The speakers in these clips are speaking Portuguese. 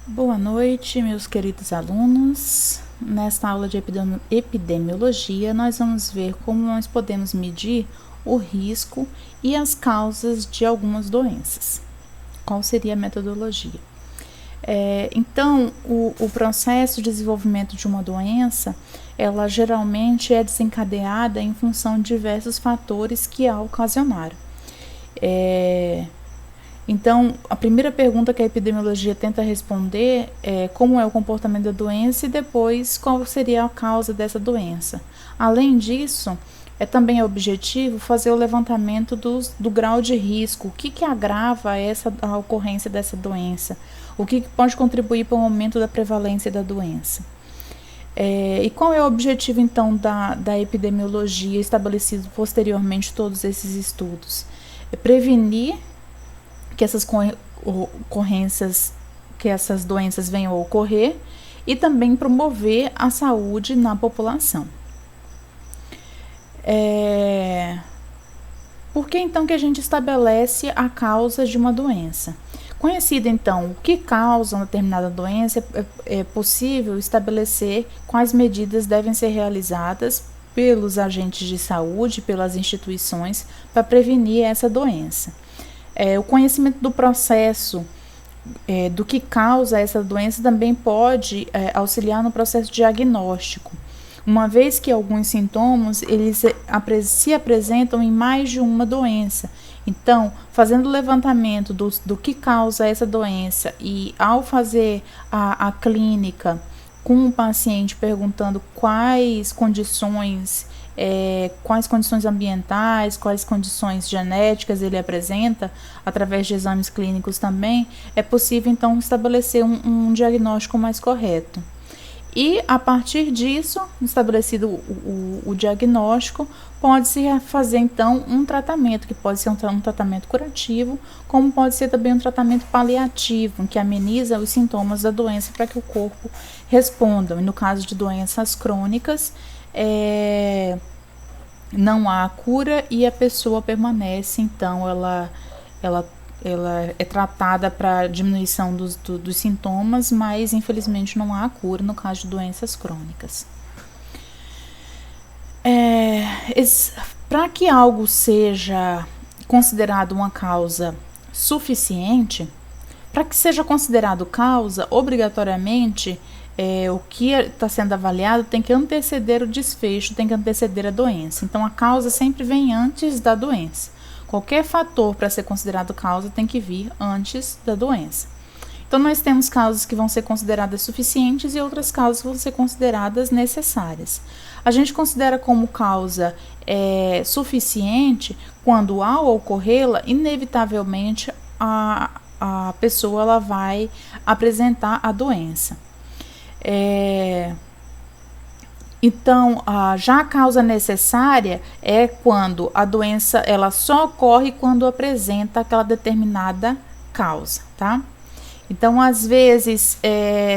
Boa noite, meus queridos alunos. Nesta aula de epidemiologia, nós vamos ver como nós podemos medir o risco e as causas de algumas doenças. Qual seria a metodologia? Então, o processo de desenvolvimento de uma doença, ela geralmente é desencadeada em função de diversos fatores que a ocasionaram. Então, a primeira pergunta que a epidemiologia tenta responder é como é o comportamento da doença e depois qual seria a causa dessa doença. Além disso, também objetivo fazer o levantamento do grau de risco, o que agrava a ocorrência dessa doença, o que pode contribuir para o aumento da prevalência da doença. E qual é o objetivo, então, da epidemiologia estabelecido posteriormente todos esses estudos? É prevenir que essas ocorrências, que essas doenças venham a ocorrer e também promover a saúde na população. Por que então que a gente estabelece a causa de uma doença? Conhecido então o que causa uma determinada doença, é possível estabelecer quais medidas devem ser realizadas pelos agentes de saúde, pelas instituições, para prevenir essa doença. O conhecimento do processo do que causa essa doença também pode auxiliar no processo diagnóstico, uma vez que alguns sintomas eles se apresentam em mais de uma doença. Então, fazendo o levantamento do que causa essa doença e ao fazer a clínica com o paciente perguntando quais condições ambientais, quais condições genéticas ele apresenta, através de exames clínicos também, é possível então estabelecer um diagnóstico mais correto. E a partir disso, estabelecido o diagnóstico, pode-se fazer então um tratamento, que pode ser um tratamento curativo, como pode ser também um tratamento paliativo, que ameniza os sintomas da doença para que o corpo responda. E no caso de doenças crônicas, não há cura e a pessoa permanece, então ela é tratada para diminuição dos sintomas, mas infelizmente não há cura no caso de doenças crônicas. Para que algo seja considerado uma causa suficiente, para que seja considerado causa, obrigatoriamente, o que está sendo avaliado tem que anteceder o desfecho, tem que anteceder a doença. Então, a causa sempre vem antes da doença. Qualquer fator para ser considerado causa tem que vir antes da doença. Então, nós temos causas que vão ser consideradas suficientes e outras causas que vão ser consideradas necessárias. A gente considera como causa suficiente quando, ao ocorrê-la, inevitavelmente a pessoa ela vai apresentar a doença. Então, já a causa necessária é quando a doença ela só ocorre quando apresenta aquela determinada causa, tá? Então, às vezes,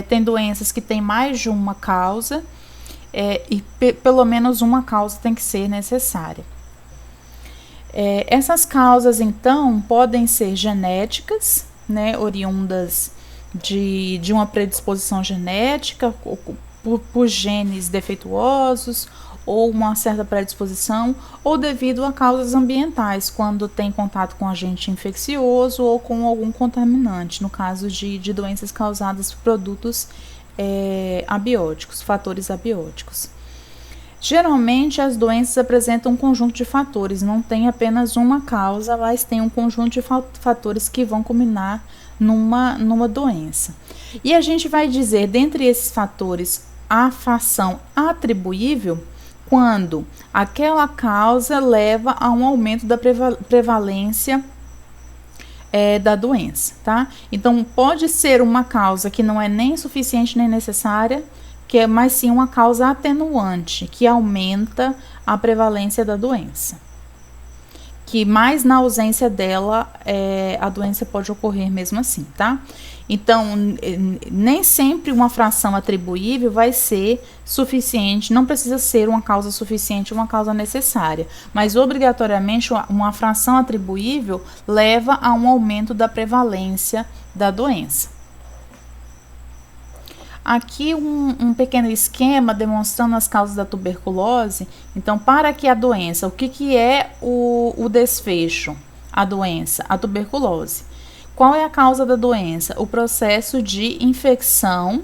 tem doenças que tem mais de uma causa e pelo menos uma causa tem que ser necessária. Essas causas, então, podem ser genéticas, né, oriundas de uma predisposição genética, por genes defeituosos, ou uma certa predisposição, ou devido a causas ambientais, quando tem contato com agente infeccioso ou com algum contaminante, no caso de doenças causadas por produtos abióticos, fatores abióticos. Geralmente, as doenças apresentam um conjunto de fatores, não tem apenas uma causa, mas tem um conjunto de fatores que vão culminar numa doença. E a gente vai dizer, dentre esses fatores, a fração atribuível quando aquela causa leva a um aumento da prevalência da doença, tá? Então, pode ser uma causa que não é nem suficiente nem necessária, mas sim uma causa atenuante, que aumenta a prevalência da doença. Que mais na ausência dela, a doença pode ocorrer mesmo assim, tá? Então, nem sempre uma fração atribuível vai ser suficiente, não precisa ser uma causa suficiente, uma causa necessária, mas obrigatoriamente uma fração atribuível leva a um aumento da prevalência da doença. Aqui um pequeno esquema demonstrando as causas da tuberculose. Então, para que a doença, o que é o desfecho? A doença, a tuberculose. Qual é a causa da doença? O processo de infecção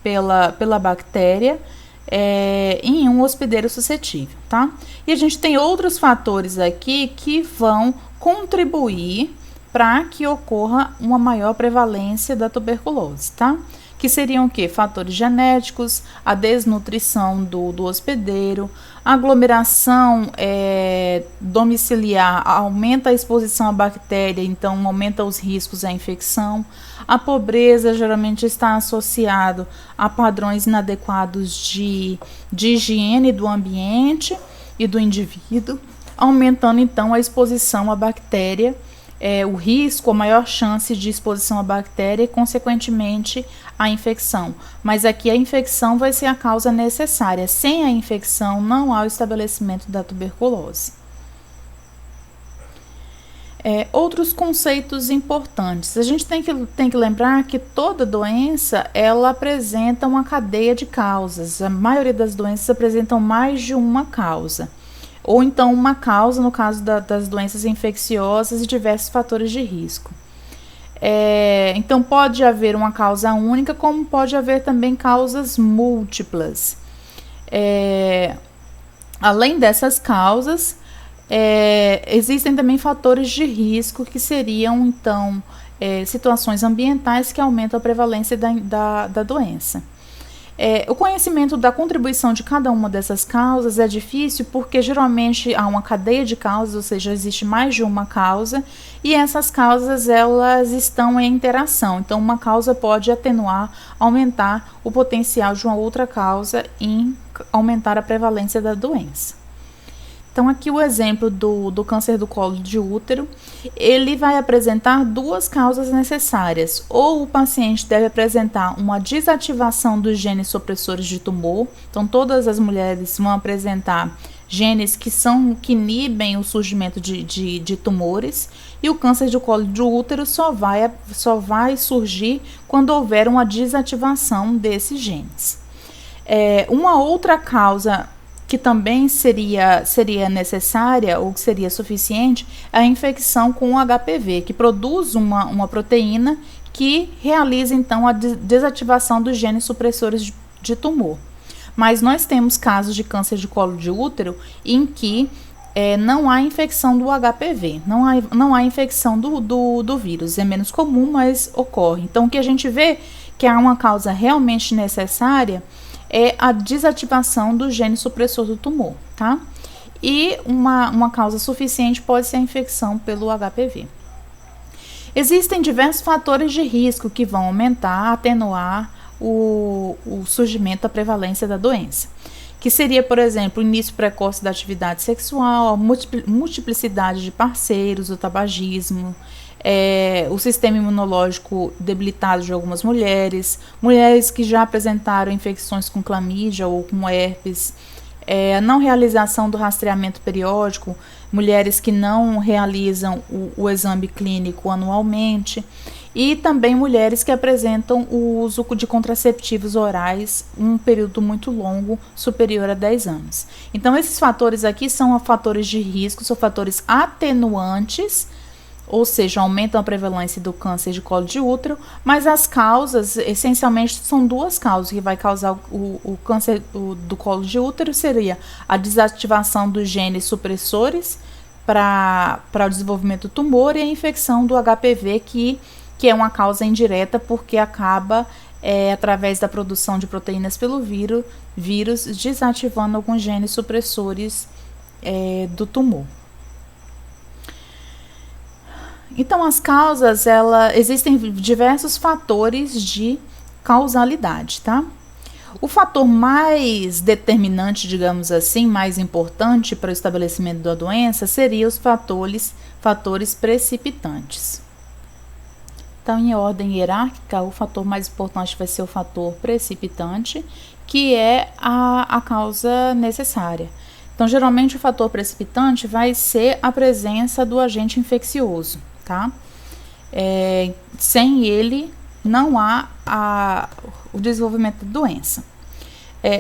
pela bactéria em um hospedeiro suscetível, tá? E a gente tem outros fatores aqui que vão contribuir para que ocorra uma maior prevalência da tuberculose, tá? Que seriam o quê? Fatores genéticos, a desnutrição do hospedeiro, a aglomeração domiciliar aumenta a exposição à bactéria, então aumenta os riscos à infecção. A pobreza geralmente está associado a padrões inadequados de higiene do ambiente e do indivíduo, aumentando então a exposição à bactéria, o risco, a maior chance de exposição à bactéria e, consequentemente, a infecção. Mas aqui a infecção vai ser a causa necessária. Sem a infecção, não há o estabelecimento da tuberculose. Outros conceitos importantes. A gente tem que lembrar que toda doença, ela apresenta uma cadeia de causas. A maioria das doenças apresentam mais de uma causa. Ou então uma causa, no caso das doenças infecciosas e diversos fatores de risco. Então pode haver uma causa única, como pode haver também causas múltiplas. Além dessas causas, existem também fatores de risco, que seriam então situações ambientais que aumentam a prevalência da doença. O conhecimento da contribuição de cada uma dessas causas é difícil porque geralmente há uma cadeia de causas, ou seja, existe mais de uma causa, e essas causas elas estão em interação. Então, uma causa pode atenuar, aumentar o potencial de uma outra causa em aumentar a prevalência da doença. Então, aqui o exemplo do câncer do colo de útero, ele vai apresentar duas causas necessárias. Ou o paciente deve apresentar uma desativação dos genes supressores de tumor. Então, todas as mulheres vão apresentar genes que inibem o surgimento de tumores. E o câncer do colo de útero só vai surgir quando houver uma desativação desses genes. Uma outra causa que também seria necessária ou que seria suficiente é a infecção com o HPV, que produz uma proteína que realiza então a desativação dos genes supressores de tumor. Mas nós temos casos de câncer de colo de útero em que não há infecção do HPV, não há infecção do vírus, é menos comum, mas ocorre. Então o que a gente vê que há uma causa realmente necessária é a desativação do gene supressor do tumor, tá? E uma causa suficiente pode ser a infecção pelo HPV. Existem diversos fatores de risco que vão aumentar, atenuar o surgimento, a prevalência da doença, que seria, por exemplo, o início precoce da atividade sexual, a multiplicidade de parceiros, o tabagismo, o sistema imunológico debilitado de algumas mulheres que já apresentaram infecções com clamídia ou com herpes, a não realização do rastreamento periódico, mulheres que não realizam o exame clínico anualmente, e também mulheres que apresentam o uso de contraceptivos orais um período muito longo, superior a 10 anos. Então, esses fatores aqui são fatores de risco, são fatores atenuantes, ou seja, aumentam a prevalência do câncer de colo de útero, mas as causas, essencialmente, são duas causas que vai causar o câncer do colo de útero, seria a desativação dos genes supressores para o desenvolvimento do tumor e a infecção do HPV, que é uma causa indireta, porque acaba, através da produção de proteínas pelo vírus desativando alguns genes supressores do tumor. Então, as causas, existem diversos fatores de causalidade, tá? O fator mais determinante, digamos assim, mais importante para o estabelecimento da doença seria os fatores precipitantes. Então, em ordem hierárquica, o fator mais importante vai ser o fator precipitante, que é a causa necessária. Então, geralmente, o fator precipitante vai ser a presença do agente infeccioso, tá? Sem ele, não há o desenvolvimento da doença.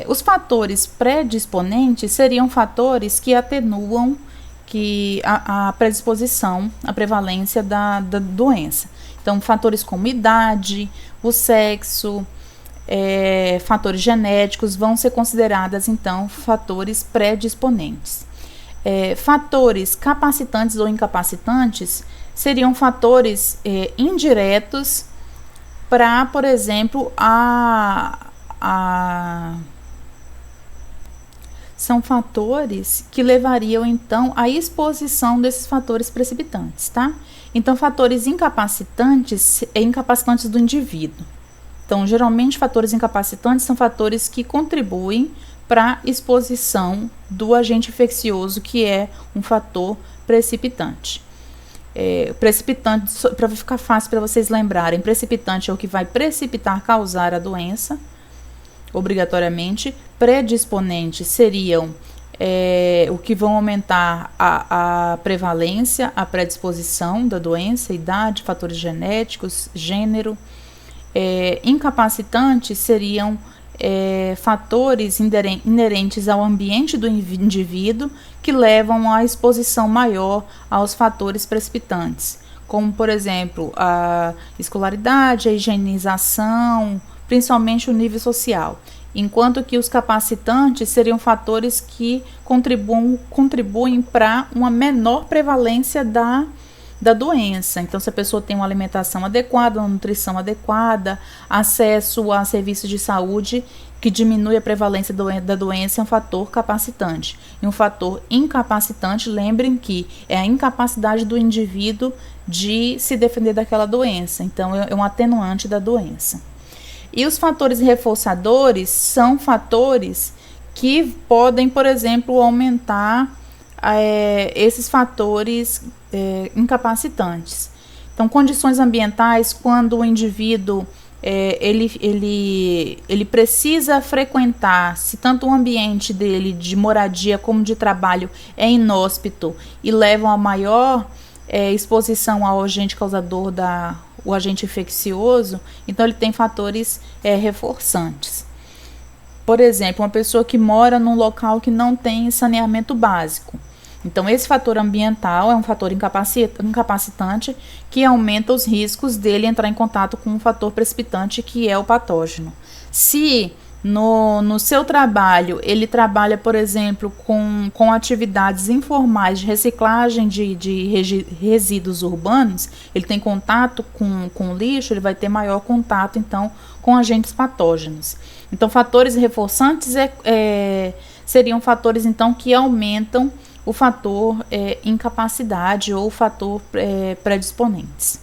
Os fatores predisponentes seriam fatores que atenuam a predisposição, a prevalência da doença. Então, fatores como idade, o sexo, fatores genéticos vão ser considerados, então, fatores predisponentes. Fatores capacitantes ou incapacitantes seriam fatores indiretos para, por exemplo, são fatores que levariam, então, à exposição desses fatores precipitantes, tá? Então, fatores incapacitantes do indivíduo. Então, geralmente, fatores incapacitantes são fatores que contribuem para a exposição do agente infeccioso, que é um fator precipitante. Precipitante, para ficar fácil para vocês lembrarem, precipitante é o que vai precipitar, causar a doença, obrigatoriamente. Predisponentes seriam o que vão aumentar a prevalência, a predisposição da doença, idade, fatores genéticos, gênero. Incapacitantes seriam fatores inerentes ao ambiente do indivíduo que levam à exposição maior aos fatores precipitantes, como, por exemplo, a escolaridade, a higienização, principalmente o nível social, enquanto que os capacitantes seriam fatores que contribuem para uma menor prevalência da doença. Então, se a pessoa tem uma alimentação adequada, uma nutrição adequada, acesso a serviços de saúde que diminui a prevalência da doença, é um fator capacitante. E um fator incapacitante, lembrem que é a incapacidade do indivíduo de se defender daquela doença. Então, é um atenuante da doença. E os fatores reforçadores são fatores que podem, por exemplo, aumentar esses fatores incapacitantes. Então, condições ambientais, quando o indivíduo ele precisa frequentar, se tanto o ambiente dele de moradia como de trabalho é inóspito e levam a maior exposição ao agente causador o agente infeccioso, então ele tem fatores reforçantes. Por exemplo, uma pessoa que mora num local que não tem saneamento básico. Então, esse fator ambiental é um fator incapacitante que aumenta os riscos dele entrar em contato com um fator precipitante, que é o patógeno. Se no seu trabalho ele trabalha, por exemplo, com atividades informais de reciclagem de resíduos urbanos, ele tem contato com lixo, ele vai ter maior contato, então, com agentes patógenos. Então, fatores reforçantes seriam fatores, então, que aumentam o fator incapacidade ou o fator predisponentes,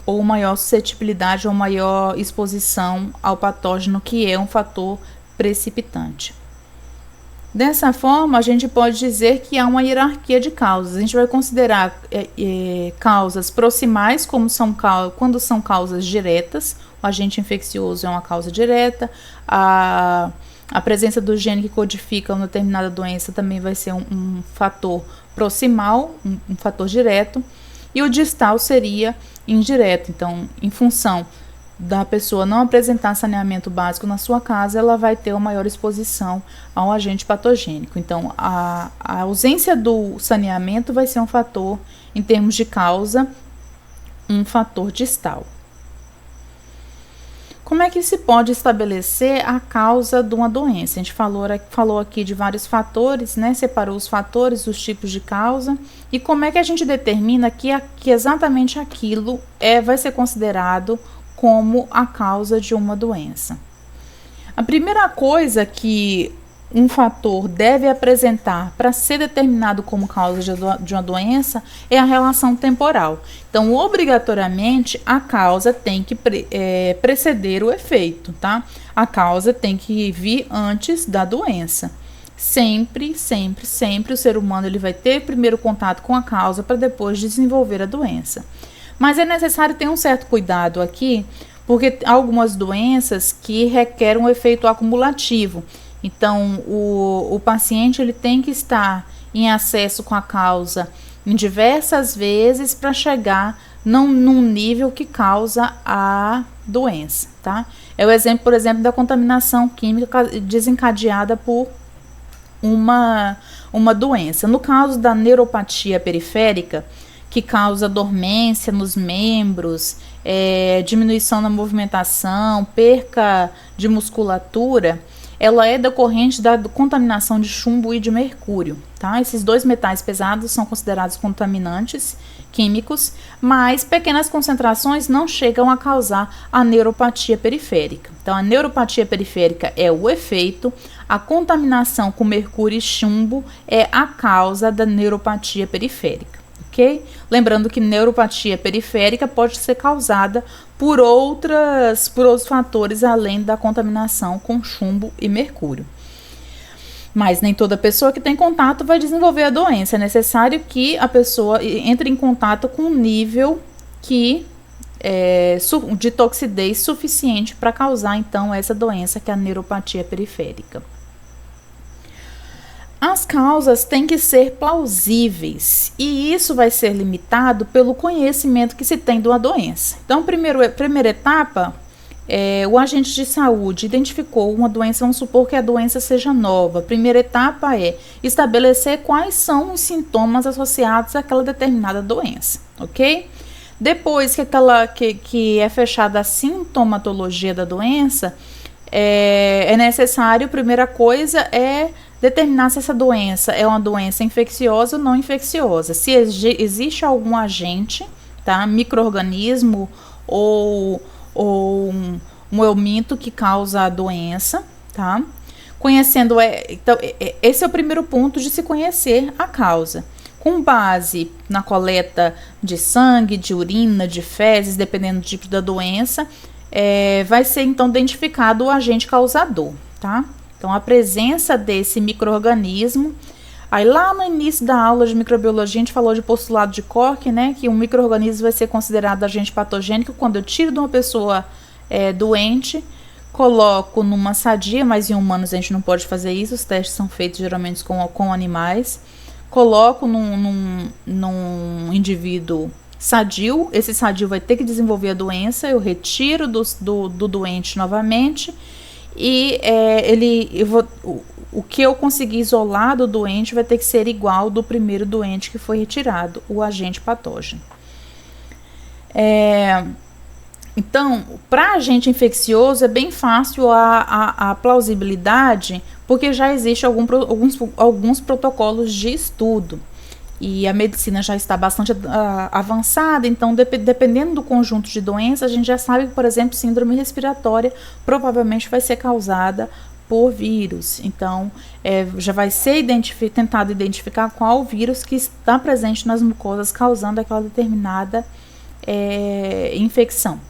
ou maior suscetibilidade ou maior exposição ao patógeno, que é um fator precipitante. Dessa forma, a gente pode dizer que há uma hierarquia de causas. A gente vai considerar causas proximais, quando são causas diretas. O agente infeccioso é uma causa direta. A presença do gene que codifica uma determinada doença também vai ser um fator proximal, um fator direto. E o distal seria indireto. Então, em função da pessoa não apresentar saneamento básico na sua casa, ela vai ter uma maior exposição ao agente patogênico. Então, a ausência do saneamento vai ser um fator, em termos de causa, um fator distal. Como é que se pode estabelecer a causa de uma doença? A gente falou aqui de vários fatores, né? Separou os fatores, os tipos de causa. E como é que a gente determina que exatamente aquilo vai ser considerado como a causa de uma doença? A primeira coisa que um fator deve apresentar para ser determinado como causa de uma doença é a relação temporal. Então, obrigatoriamente, a causa tem que preceder o efeito, tá? A causa tem que vir antes da doença. Sempre, sempre, sempre o ser humano ele vai ter primeiro contato com a causa para depois desenvolver a doença. Mas é necessário ter um certo cuidado aqui, porque há algumas doenças que requerem um efeito acumulativo. Então, o paciente ele tem que estar em acesso com a causa em diversas vezes para chegar não num nível que causa a doença, tá? É o exemplo, por exemplo, da contaminação química desencadeada por uma doença. No caso da neuropatia periférica, que causa dormência nos membros, diminuição na movimentação, perca de musculatura, ela é decorrente da contaminação de chumbo e de mercúrio, tá? Esses dois metais pesados são considerados contaminantes químicos, mas pequenas concentrações não chegam a causar a neuropatia periférica. Então, a neuropatia periférica é o efeito, a contaminação com mercúrio e chumbo é a causa da neuropatia periférica, ok? Lembrando que neuropatia periférica pode ser causada por outros fatores além da contaminação com chumbo e mercúrio. Mas nem toda pessoa que tem contato vai desenvolver a doença. É necessário que a pessoa entre em contato com um nível de toxidez suficiente para causar, então, essa doença, que é a neuropatia periférica. As causas têm que ser plausíveis, e isso vai ser limitado pelo conhecimento que se tem de uma doença. Então, primeira etapa, o agente de saúde identificou uma doença, vamos supor que a doença seja nova. A primeira etapa é estabelecer quais são os sintomas associados àquela determinada doença, ok? Depois que é fechada a sintomatologia da doença, é necessário, primeira coisa, determinar se essa doença é uma doença infecciosa ou não infecciosa. Se existe algum agente, tá? Micro-organismo ou um eumento que causa a doença, tá? Conhecendo, então, esse é o primeiro ponto de se conhecer a causa. Com base na coleta de sangue, de urina, de fezes, dependendo do tipo da doença, vai ser então identificado o agente causador, tá? Então, a presença desse micro-organismo. Aí, lá no início da aula de microbiologia, a gente falou de postulado de Koch, né? Que um micro-organismo vai ser considerado agente patogênico quando eu tiro de uma pessoa doente, coloco numa sadia, mas em humanos a gente não pode fazer isso, os testes são feitos geralmente com animais. Coloco num indivíduo sadio, esse sadio vai ter que desenvolver a doença, eu retiro do doente novamente. E o que eu conseguir isolar do doente vai ter que ser igual do primeiro doente que foi retirado, o agente patógeno. Então, para agente infeccioso é bem fácil a plausibilidade, porque já existe alguns protocolos de estudo. E a medicina já está bastante avançada, então dependendo do conjunto de doenças, a gente já sabe que, por exemplo, síndrome respiratória provavelmente vai ser causada por vírus. Então, já vai ser tentado identificar qual vírus que está presente nas mucosas causando aquela determinada infecção.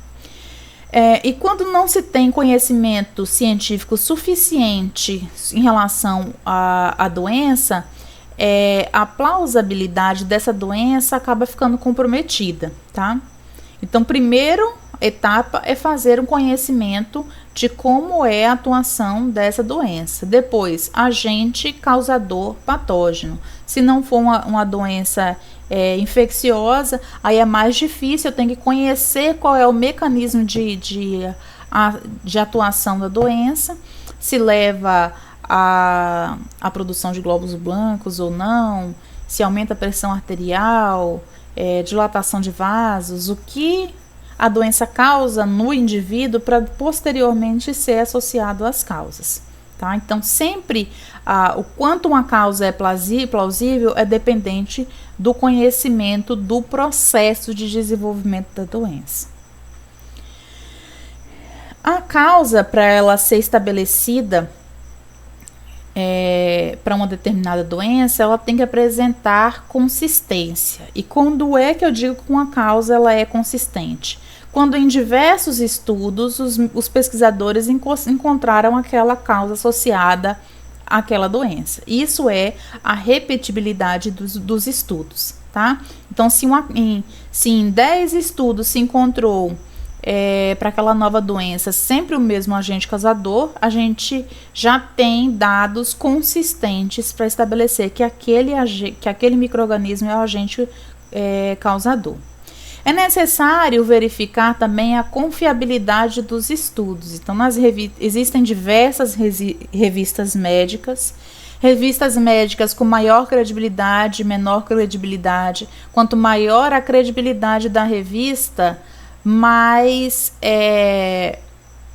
E quando não se tem conhecimento científico suficiente em relação à doença, a plausibilidade dessa doença acaba ficando comprometida, tá? Então, primeira etapa é fazer um conhecimento de como é a atuação dessa doença. Depois, agente causador patógeno. Se não for uma doença infecciosa, aí é mais difícil, eu tenho que conhecer qual é o mecanismo de atuação da doença, se leva a produção de glóbulos brancos ou não, se aumenta a pressão arterial, dilatação de vasos, o que a doença causa no indivíduo para posteriormente ser associado às causas, tá? Então, sempre o quanto uma causa é plausível é dependente do conhecimento do processo de desenvolvimento da doença. A causa, para ela ser estabelecida para uma determinada doença, ela tem que apresentar consistência. E quando é que eu digo que uma causa ela é consistente? Quando em diversos estudos os pesquisadores encontraram aquela causa associada àquela doença. Isso é a repetibilidade dos estudos, tá? Então, se em 10 estudos se encontrou para aquela nova doença sempre o mesmo agente causador, a gente já tem dados consistentes para estabelecer que aquele micro-organismo é o agente causador. É necessário verificar também a confiabilidade dos estudos. Então, existem diversas revistas médicas com maior credibilidade, menor credibilidade. Quanto maior a credibilidade da revista, mais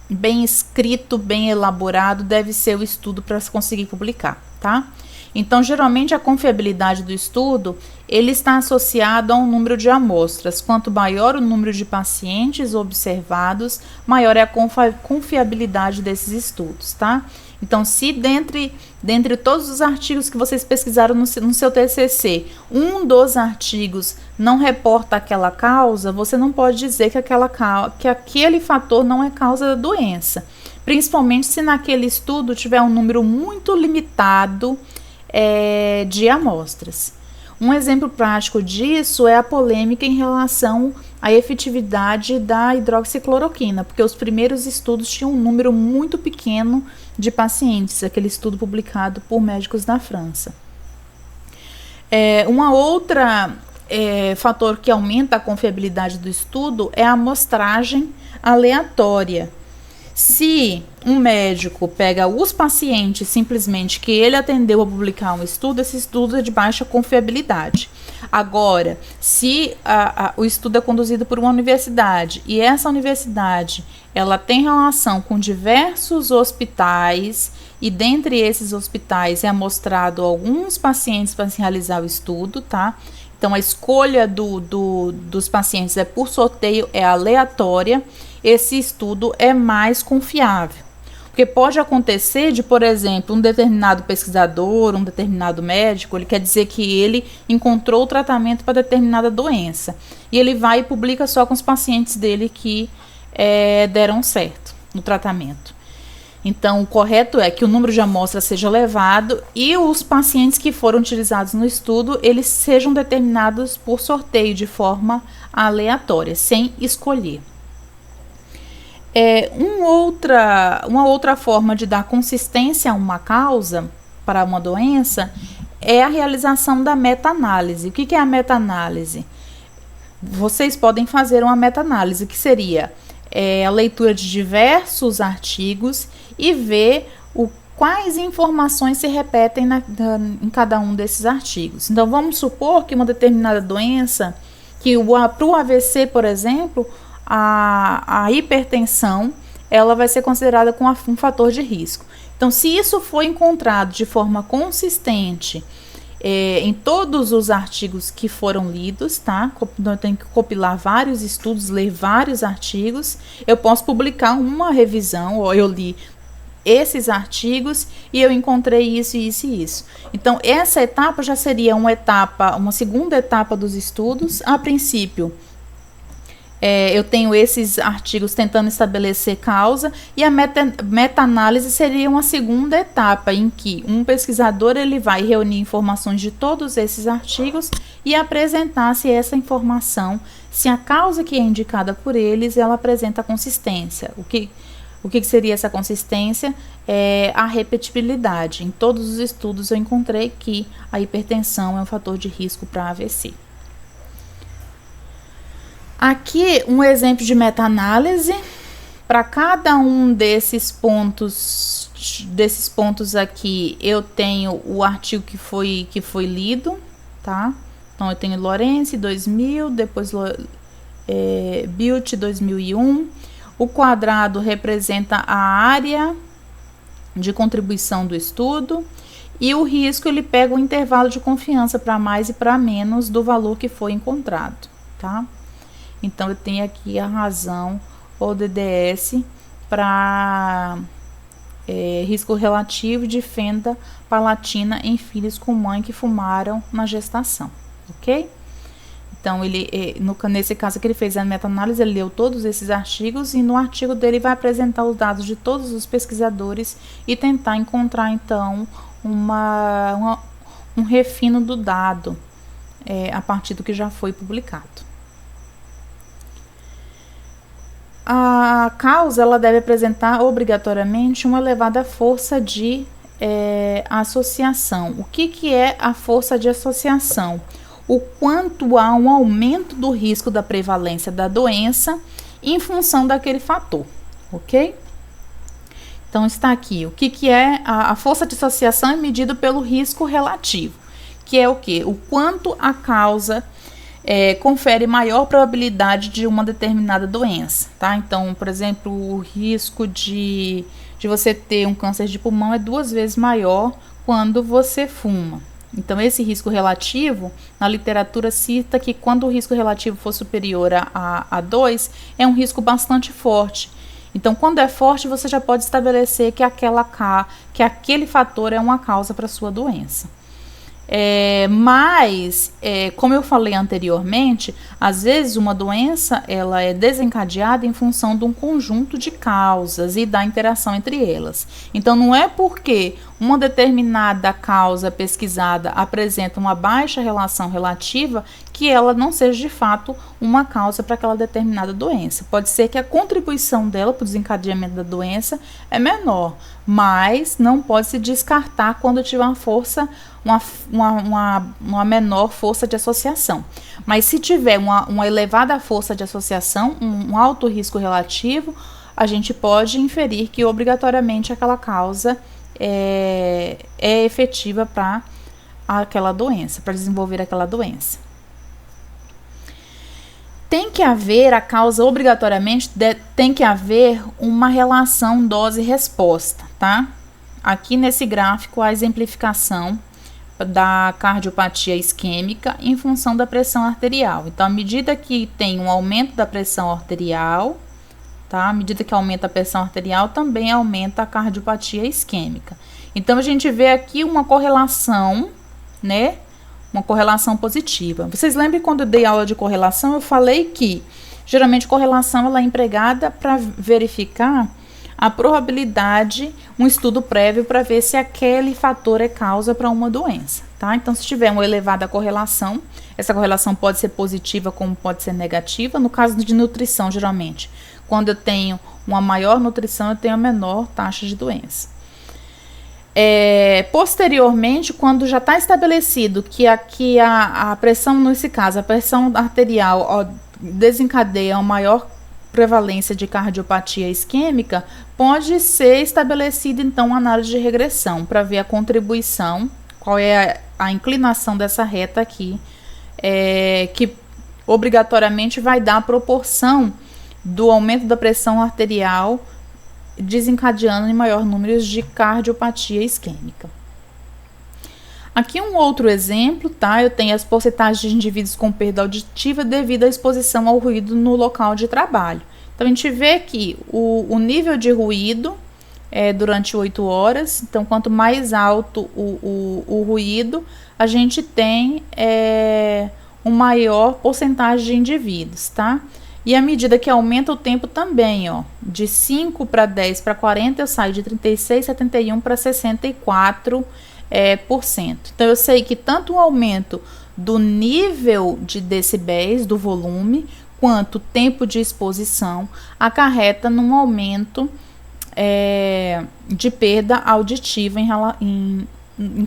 bem escrito, bem elaborado deve ser o estudo para se conseguir publicar, tá? Então, geralmente, a confiabilidade do estudo, ele está associado a um número de amostras. Quanto maior o número de pacientes observados, maior é a confiabilidade desses estudos, tá? Então, se dentre todos os artigos que vocês pesquisaram no seu TCC, um dos artigos não reporta aquela causa, você não pode dizer que aquele fator não é causa da doença. Principalmente se naquele estudo tiver um número muito limitado de amostras. Um exemplo prático disso é a polêmica em relação à efetividade da hidroxicloroquina, porque os primeiros estudos tinham um número muito pequeno de pacientes, aquele estudo publicado por médicos da França. Uma outra fator que aumenta a confiabilidade do estudo é a amostragem aleatória. Se um médico pega os pacientes simplesmente que ele atendeu a publicar um estudo, esse estudo é de baixa confiabilidade. Agora, se o estudo é conduzido por uma universidade e essa universidade ela tem relação com diversos hospitais e dentre esses hospitais é amostrado alguns pacientes para se realizar o estudo, tá? Então, a escolha dos pacientes é por sorteio, é aleatória. Esse estudo é mais confiável. Porque pode acontecer de, por exemplo, um determinado pesquisador, um determinado médico, ele quer dizer que ele encontrou o tratamento para determinada doença. E ele vai e publica só com os pacientes dele que deram certo no tratamento. Então, o correto é que o número de amostras seja elevado e os pacientes que foram utilizados no estudo, eles sejam determinados por sorteio de forma aleatória, sem escolher. Uma outra forma de dar consistência a uma causa para uma doença é a realização da meta-análise. O que é a meta-análise? Vocês podem fazer uma meta-análise, que seria a leitura de diversos artigos e ver quais informações se repetem em cada um desses artigos. Então, vamos supor que uma determinada doença, para o AVC, por exemplo, a hipertensão, ela vai ser considerada como um fator de risco. Então, se isso for encontrado de forma consistente em todos os artigos que foram lidos, tá? Eu tenho que compilar vários estudos, ler vários artigos, eu posso publicar uma revisão, ou eu li esses artigos e eu encontrei isso, isso e isso. Então, essa etapa já seria uma segunda etapa dos estudos. A princípio, eu tenho esses artigos tentando estabelecer causa, e a meta-análise seria uma segunda etapa em que um pesquisador ele vai reunir informações de todos esses artigos e apresentar se essa informação, se a causa que é indicada por eles, ela apresenta consistência. O que seria essa consistência? A repetibilidade. Em todos os estudos eu encontrei que a hipertensão é um fator de risco para AVC. Aqui um exemplo de meta-análise. Para cada um desses pontos aqui, eu tenho o artigo que foi lido, tá? Então, eu tenho Lawrence 2000, depois Built 2001. O quadrado representa a área de contribuição do estudo e o risco ele pega o intervalo de confiança para mais e para menos do valor que foi encontrado, tá? Então, eu tenho aqui a razão, ou DDS, para risco relativo de fenda palatina em filhos com mãe que fumaram na gestação, ok? Então, nesse caso que ele fez a meta-análise, ele leu todos esses artigos e no artigo dele vai apresentar os dados de todos os pesquisadores e tentar encontrar, então, um refino do dado a partir do que já foi publicado. A causa ela deve apresentar obrigatoriamente uma elevada força de associação. O que é a força de associação? o quanto há um aumento do risco da prevalência da doença em função daquele fator, ok? Então, está aqui, o que é a força de associação é medida pelo risco relativo, que é o quê? O quanto a causa confere maior probabilidade de uma determinada doença, tá? Então, por exemplo, o risco de você ter um câncer de pulmão é 2 vezes maior quando você fuma. Então, esse risco relativo, na literatura cita que quando o risco relativo for superior a 2, é um risco bastante forte. Então, quando é forte, você já pode estabelecer que aquele fator é uma causa para a sua doença. Mas, como eu falei anteriormente, às vezes uma doença ela é desencadeada em função de um conjunto de causas e da interação entre elas. Então, não é porque uma determinada causa pesquisada apresenta uma baixa relação relativa que ela não seja de fato uma causa para aquela determinada doença. Pode ser que a contribuição dela para o desencadeamento da doença é menor, mas não pode se descartar quando tiver uma menor força de associação. Mas se tiver uma elevada força de associação, um alto risco relativo, a gente pode inferir que obrigatoriamente aquela causa é efetiva para aquela doença, para desenvolver aquela doença. Tem que haver a causa obrigatoriamente, tem que haver uma relação dose-resposta, tá? Aqui nesse gráfico a exemplificação da cardiopatia isquêmica em função da pressão arterial. Então, à medida que tem um aumento da pressão arterial, tá? À medida que aumenta a pressão arterial, também aumenta a cardiopatia isquêmica. Então, a gente vê aqui uma correlação, né? Uma correlação positiva. Vocês lembram quando eu dei aula de correlação, eu falei que geralmente correlação ela é empregada para verificar a probabilidade, um estudo prévio para ver se aquele fator é causa para uma doença, tá? Então, se tiver uma elevada correlação, essa correlação pode ser positiva como pode ser negativa. No caso de nutrição, geralmente, quando eu tenho uma maior nutrição, eu tenho a menor taxa de doença. Posteriormente, quando já está estabelecido que aqui a pressão, nesse caso, a pressão arterial desencadeia uma maior prevalência de cardiopatia isquêmica, pode ser estabelecida então uma análise de regressão para ver a contribuição, qual é a inclinação dessa reta aqui, que obrigatoriamente vai dar a proporção do aumento da pressão arterial desencadeando em maior número de cardiopatia isquêmica. Aqui um outro exemplo, tá? Eu tenho as porcentagens de indivíduos com perda auditiva devido à exposição ao ruído no local de trabalho. Então, a gente vê que o nível de ruído durante 8 horas, então, quanto mais alto o ruído, a gente tem uma maior porcentagem de indivíduos, tá? E à medida que aumenta o tempo também, de 5 para 10 para 40, eu saio de 36, 71 para 64%. Então, eu sei que tanto o aumento do nível de decibéis, do volume, quanto o tempo de exposição, acarreta num aumento de perda auditiva em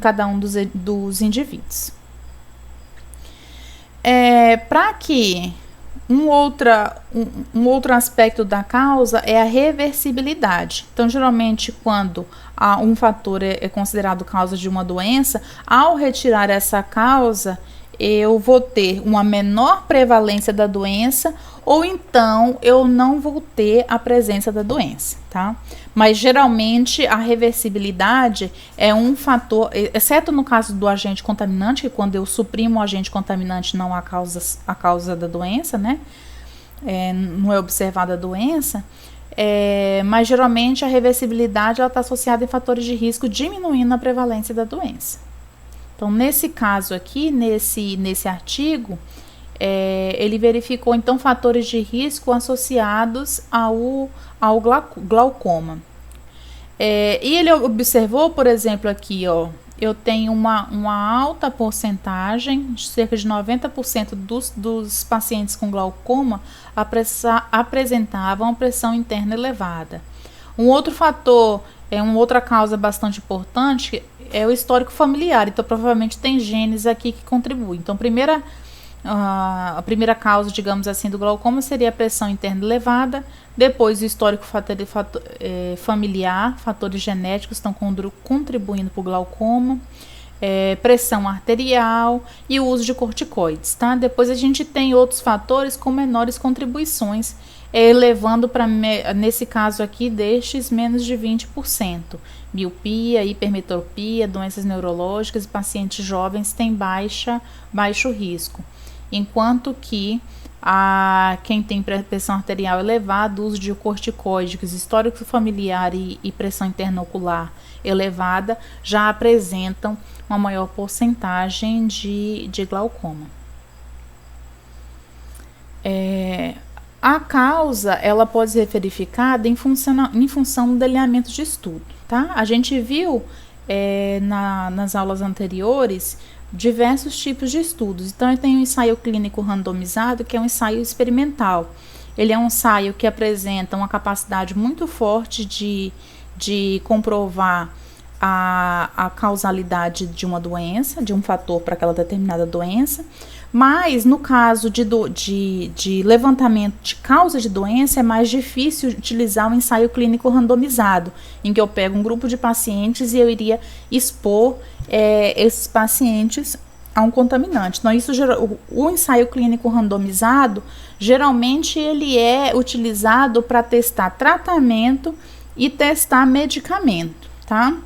cada um dos indivíduos. Para que um outro aspecto da causa é a reversibilidade. Então, geralmente, quando um fator é considerado causa de uma doença, ao retirar essa causa, eu vou ter uma menor prevalência da doença, ou então eu não vou ter a presença da doença, tá? Mas geralmente a reversibilidade é um fator, exceto no caso do agente contaminante, que quando eu suprimo o agente contaminante não há a causa da doença, né? Não é observada a doença, mas geralmente a reversibilidade está associada em fatores de risco, diminuindo a prevalência da doença. Então, nesse caso aqui, nesse artigo, ele verificou, então, fatores de risco associados ao glaucoma. E ele observou, por exemplo, aqui, eu tenho uma alta porcentagem, cerca de 90% dos pacientes com glaucoma apresentavam pressão interna elevada. Um outro fator, uma outra causa bastante importante é o histórico familiar. Então, provavelmente tem genes aqui que contribuem. Então, a primeira causa, digamos assim, do glaucoma seria a pressão interna elevada. Depois, o histórico familiar, fatores genéticos estão contribuindo para o glaucoma. Pressão arterial e o uso de corticoides, tá? Depois a gente tem outros fatores com menores contribuições, elevando para, nesse caso aqui, destes menos de 20%. Miopia, hipermetropia, doenças neurológicas e pacientes jovens têm baixo risco. Enquanto que quem tem pressão arterial elevada, uso de corticoides, histórico familiar e pressão interna ocular elevada já apresentam uma maior porcentagem de glaucoma. A causa ela pode ser verificada em função do delineamento de estudo, tá? A gente viu nas aulas anteriores diversos tipos de estudos. Então, eu tenho um ensaio clínico randomizado, que é um ensaio experimental. Ele é um ensaio que apresenta uma capacidade muito forte de comprovar a causalidade de uma doença, de um fator para aquela determinada doença, mas no caso de levantamento de causa de doença é mais difícil utilizar um ensaio clínico randomizado, em que eu pego um grupo de pacientes e eu iria expor esses pacientes a um contaminante. Então, o ensaio clínico randomizado, geralmente ele é utilizado para testar tratamento e testar medicamento, tá?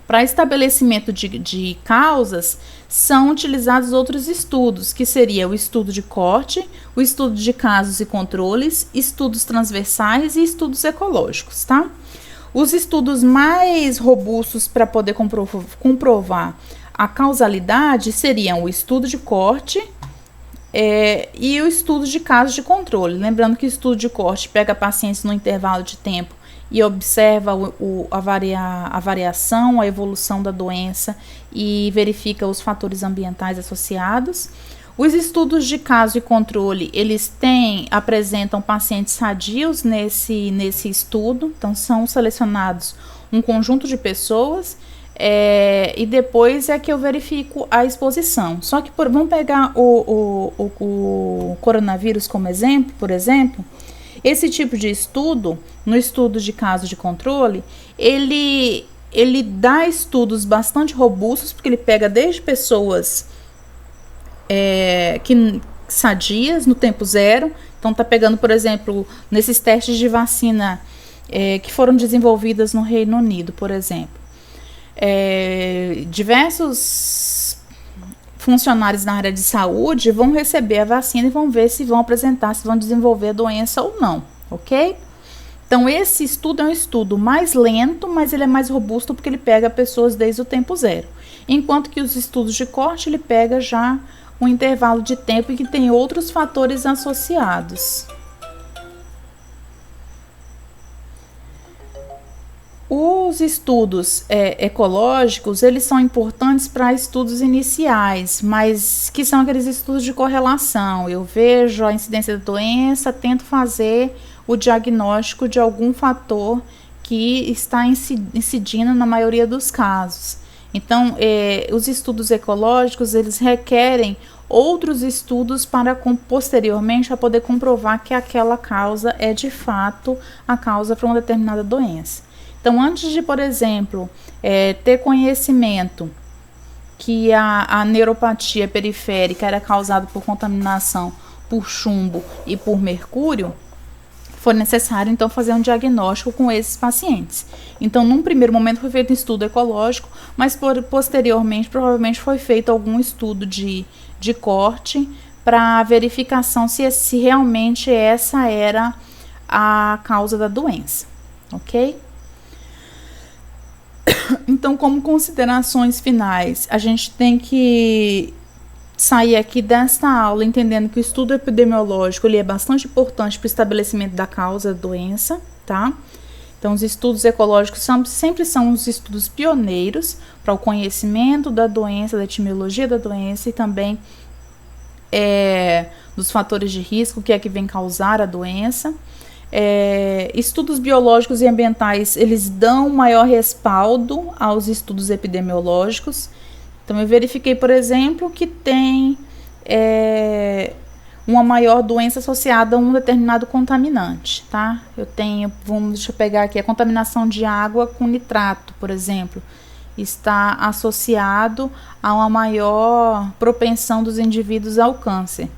Para estabelecimento de causas, são utilizados outros estudos, que seria o estudo de corte, o estudo de casos e controles, estudos transversais e estudos ecológicos, tá? Os estudos mais robustos para poder comprovar a causalidade seriam o estudo de corte e o estudo de casos de controle. Lembrando que o estudo de corte pega pacientes no intervalo de tempo e observa a variação, a evolução da doença e verifica os fatores ambientais associados. Os estudos de caso e controle, eles apresentam pacientes sadios nesse estudo, então são selecionados um conjunto de pessoas e depois é que eu verifico a exposição. Só que vamos pegar o coronavírus como exemplo, por exemplo. Esse tipo de estudo, no estudo de caso de controle, ele dá estudos bastante robustos, porque ele pega desde pessoas sadias, no tempo zero. Então, tá pegando, por exemplo, nesses testes de vacina que foram desenvolvidas no Reino Unido, por exemplo. Diversos funcionários na área de saúde vão receber a vacina e vão ver se vão desenvolver a doença ou não, ok? Então, esse estudo é um estudo mais lento, mas ele é mais robusto porque ele pega pessoas desde o tempo zero. Enquanto que os estudos de corte, ele pega já um intervalo de tempo e que tem outros fatores associados. Os estudos ecológicos, eles são importantes para estudos iniciais, mas que são aqueles estudos de correlação. Eu vejo a incidência da doença, tento fazer o diagnóstico de algum fator que está incidindo na maioria dos casos. Então, os estudos ecológicos, eles requerem outros estudos para posteriormente a poder comprovar que aquela causa é de fato a causa para uma determinada doença. Então, antes de, por exemplo, ter conhecimento que a neuropatia periférica era causada por contaminação por chumbo e por mercúrio, foi necessário, então, fazer um diagnóstico com esses pacientes. Então, num primeiro momento foi feito um estudo ecológico, mas posteriormente, provavelmente, foi feito algum estudo de corte para verificação se realmente essa era a causa da doença, ok? Então, como considerações finais, a gente tem que sair aqui desta aula entendendo que o estudo epidemiológico ele é bastante importante para o estabelecimento da causa da doença, tá? Então, os estudos ecológicos sempre são os estudos pioneiros para o conhecimento da doença, da etiologia da doença e também dos fatores de risco que vem causar a doença. Estudos biológicos e ambientais, eles dão maior respaldo aos estudos epidemiológicos. Então, eu verifiquei, por exemplo, que tem uma maior doença associada a um determinado contaminante, tá? Deixa eu pegar aqui, a contaminação de água com nitrato, por exemplo, está associado a uma maior propensão dos indivíduos ao câncer.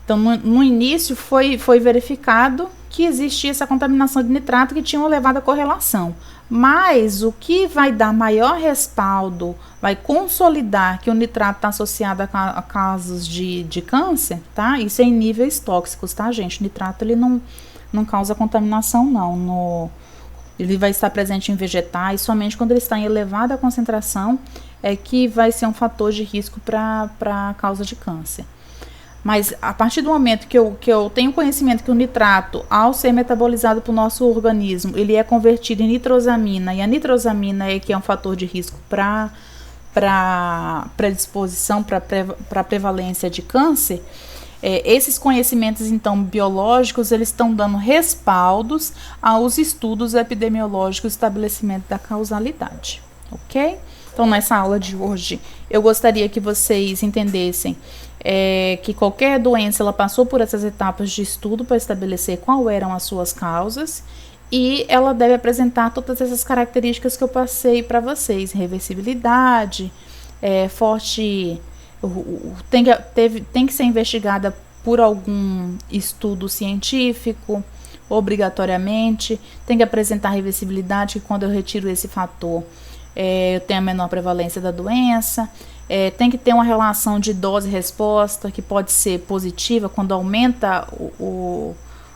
Então, no início foi verificado que existia essa contaminação de nitrato que tinha uma elevada correlação. Mas o que vai dar maior respaldo, vai consolidar que o nitrato está associado a casos de câncer, tá? Isso é em níveis tóxicos, tá, gente? O nitrato, ele não causa contaminação, não. Ele vai estar presente em vegetais, somente quando ele está em elevada concentração é que vai ser um fator de risco para a causa de câncer. Mas a partir do momento que eu tenho conhecimento que o nitrato, ao ser metabolizado para o nosso organismo, ele é convertido em nitrosamina, e a nitrosamina é que é um fator de risco para predisposição, para prevalência de câncer, esses conhecimentos, então, biológicos, eles estão dando respaldos aos estudos epidemiológicos e estabelecimento da causalidade, ok? Então, nessa aula de hoje, eu gostaria que vocês entendessem que qualquer doença, ela passou por essas etapas de estudo para estabelecer quais eram as suas causas, e ela deve apresentar todas essas características que eu passei para vocês: reversibilidade, forte, tem que ser investigada por algum estudo científico, obrigatoriamente, tem que apresentar reversibilidade, que quando eu retiro esse fator, eu tenho a menor prevalência da doença. Tem que ter uma relação de dose-resposta, que pode ser positiva, quando aumenta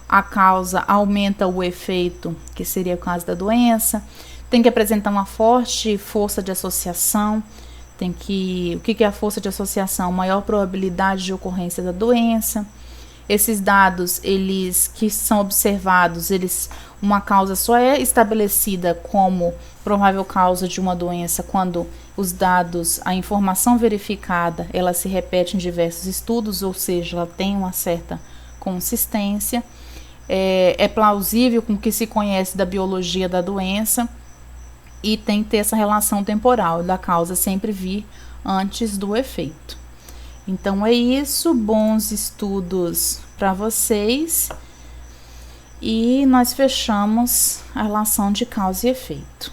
a causa, aumenta o efeito, que seria o caso da doença. Tem que apresentar uma forte força de associação. O que é a força de associação? Maior probabilidade de ocorrência da doença. Esses dados, eles que são observados, uma causa só é estabelecida como provável causa de uma doença quando os dados, a informação verificada, ela se repete em diversos estudos, ou seja, ela tem uma certa consistência. É plausível com o que se conhece da biologia da doença, e tem que ter essa relação temporal da causa sempre vir antes do efeito. Então é isso, bons estudos para vocês, e nós fechamos a relação de causa e efeito.